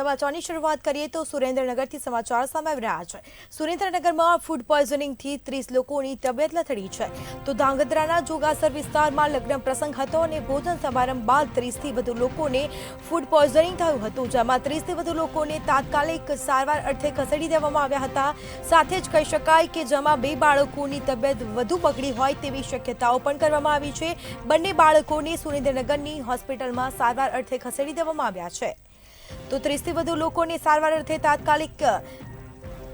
સમાચારની શરૂઆત કરીએ તો સુરેન્દ્રનગરથી સમાચાર સામે આવી રહ્યા છે। સુરેન્દ્રનગરમાં ફૂડ પોઈઝનિંગથી 30 લોકોની તબિયત લથડી છે। તો ધાંગધ્રાના જોગાસર વિસ્તારમાં લગ્ન પ્રસંગ હતો અને ભોજન સમારંભ બાદ 30થી વધુ લોકોને ફૂડ પોઈઝનિંગ થયું હતું, જેમાં 30થી વધુ લોકોને તાત્કાલિક સારવાર અર્થે ખસેડી દેવામાં આવ્યા હતા। સાથે જ કહી શકાય કે જેમાં 2 બાળકોની તબિયત વધુ બગડી હોય તેવી શક્યતાઓ પણ કરવામાં આવી છે। બંને બાળકોને સુરેન્દ્રનગરની હોસ્પિટલમાં સારવાર અર્થે ખસેડી દેવામાં આવ્યા છે। તો 30થી વધુ લોકોને સારવાર અર્થે તાત્કાલિક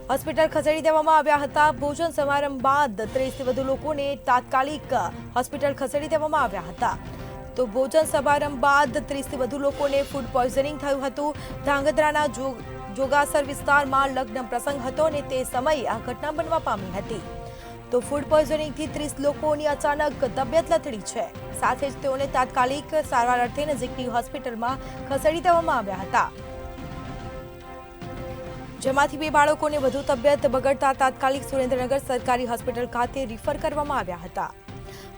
હોસ્પિટલ ખસેડી દેવામાં આવ્યા હતા। ભોજન સમારંભ બાદ 30થી વધુ લોકોને તાત્કાલિક હોસ્પિટલ ખસેડી દેવામાં આવ્યા હતા। તો ભોજન સમારંભ બાદ 30થી વધુ લોકોને ફૂડ પોઈઝનિંગ થયું હતું। ધાંગધ્રાના જોગાસર વિસ્તારમાં લગ્ન પ્રસંગ હતો અને તે સમયે આ ઘટના બનવા પામી હતી। તો ફૂડ પોઈઝનિંગથી 30 લોકોની અચાનક તબિયત લથડી છે। સાથે જ તેઓને તાત્કાલિક સારવાર અર્થે નજીકની હોસ્પિટલમાં ખસેડી દેવામાં આવ્યા હતા, જેમાંથી 2 બાળકોને વધુ તબિયત બગડતા તાત્કાલિક સુરેન્દ્રનગર સરકારી હોસ્પિટલ ખાતે રિફર કરવામાં આવ્યા હતા।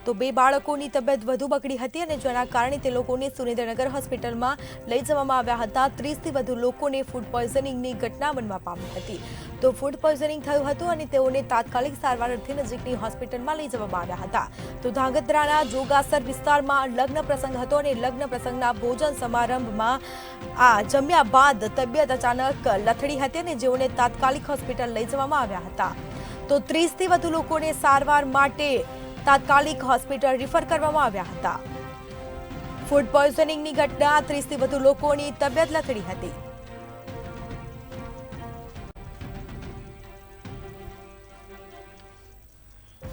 તો 2 બાળકોની તબિયત વધુ બગડી હતી અને જેના કારણે તે લોકોને સુરેન્દ્રનગર હોસ્પિટલમાં લઈ જવામાં આવ્યા હતા। 30થી વધુ લોકોને ફૂડ પોઈઝનિંગની ઘટના બનવા પામી હતી। તો ફૂડ પોઈઝનિંગ થયું હતું અને તેઓને તાત્કાલિક સારવાર અર્થે નજીકની હોસ્પિટલમાં લઈ જવામાં આવ્યા હતા। તો ધાંગધ્રાના જોગાસર વિસ્તારમાં લગ્ન પ્રસંગ હતો અને લગ્ન પ્રસંગના ભોજન સમારંભમાં જમ્યા બાદ તબિયત અચાનક લથડી હતી અને જેઓને તાત્કાલિક હોસ્પિટલ લઈ જવામાં આવ્યા હતા। તો 30થી વધુ લોકોને સારવાર માટે તાત્કાલિક હોસ્પિટલ રિફર કરવામાં આવ્યા હતા। ફૂડ પોઈઝનિંગની ઘટના 30થી વધુ લોકોની તબિયત લથડી હતી।